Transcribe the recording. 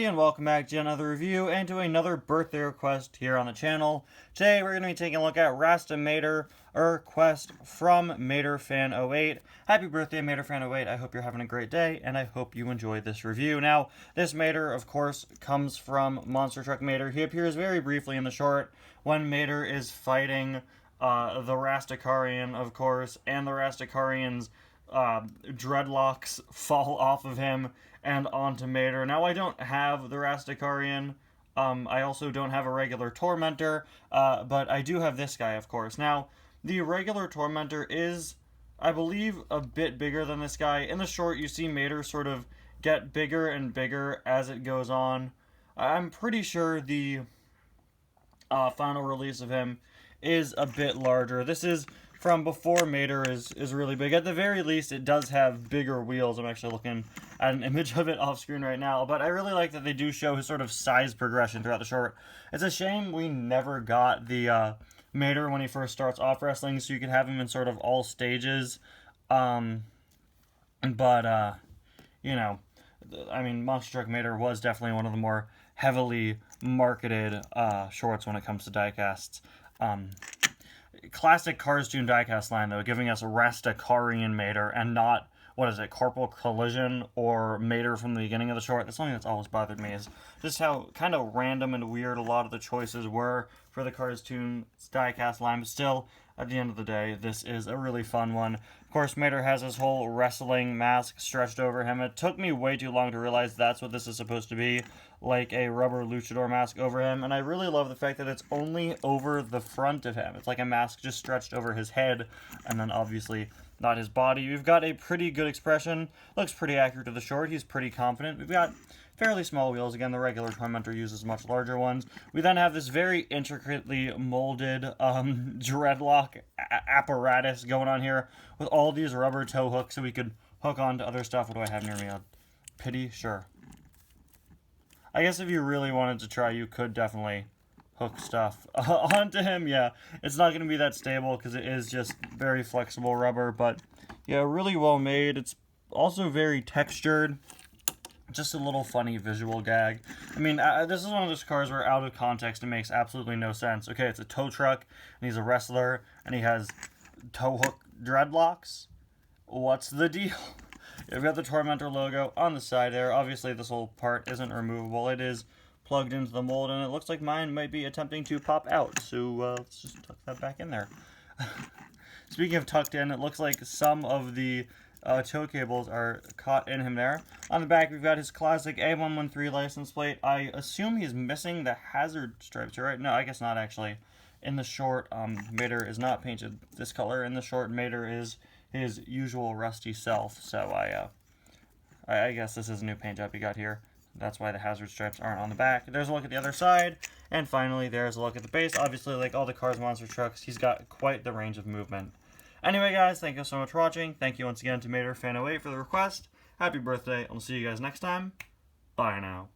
and welcome back to another review and to another birthday request here on the channel. Today we're going to be taking a look at Rasta Mater, a request from MaterFan08. Happy birthday, MaterFan08. I hope you're having a great day, and I hope you enjoyed this review. Now, this Mater, of course, comes from Monster Truck Mater. He appears very briefly in the short when Mater is fighting the Rastakarian, of course, and the Rastakarian's dreadlocks fall off of him and onto Mater. Now, I don't have the Rastakarian. I also don't have a regular Tormentor, but I do have this guy, of course. Now, the regular Tormentor is, I believe, a bit bigger than this guy. In the short, you see Mater sort of get bigger and bigger as it goes on. I'm pretty sure the final release of him is a bit larger. This is from before Mater is really big. At the very least, it does have bigger wheels. I'm actually looking at an image of it off screen right now, but I really like that they do show his sort of size progression throughout the short. It's a shame we never got the Mater when he first starts off wrestling, so you could have him in sort of all stages. You know, I mean, Monster Truck Mater was definitely one of the more heavily marketed shorts when it comes to diecasts. Classic Cars Toon diecast line, though, giving us Rastakarian Mater and not, what is it, Corporal Collision or Mater from the beginning of the short. That's something that's always bothered me, is just how kind of random and weird a lot of the choices were for the Cars Toon diecast line. But still, at the end of the day, this is a really fun one. Of course, Mater has his whole wrestling mask stretched over him. It took me way too long to realize that's what this is supposed to be, like a rubber luchador mask over him. And I really love the fact that it's only over the front of him. It's like a mask just stretched over his head, and then obviously not his body. We've got a pretty good expression. Looks pretty accurate to the short. He's pretty confident. We've got fairly small wheels. Again, the regular Tormentor uses much larger ones. We then have this very intricately molded dreadlock apparatus going on here with all these rubber toe hooks so we could hook onto other stuff. What do I have near me? A pity? Sure. I guess if you really wanted to try, you could definitely hook stuff onto him. Yeah, it's not going to be that stable because it is just very flexible rubber, but yeah, really well made. It's also very textured. Just a little funny visual gag. I mean, this is one of those cars where out of context it makes absolutely no sense. Okay, it's a tow truck, and he's a wrestler, and he has tow hook dreadlocks. What's the deal? You've got the Tormentor logo on the side there. Obviously, this whole part isn't removable. It is plugged into the mold, and it looks like mine might be attempting to pop out. So let's just tuck that back in there. Speaking of tucked in, it looks like some of the tow cables are caught in him there. On the back, we've got his classic A113 license plate. I assume he's missing the hazard stripes, right? No, I guess not, actually. In the short, Mater is not painted this color. In the short, Mater is his usual rusty self. So I guess this is a new paint job he got here. That's why the hazard stripes aren't on the back. There's a look at the other side. And finally, there's a look at the base. Obviously, like all the Cars Monster trucks, he's got quite the range of movement. Anyway, guys, thank you so much for watching. Thank you once again to MaterFan08 for the request. Happy birthday. I'll see you guys next time. Bye now.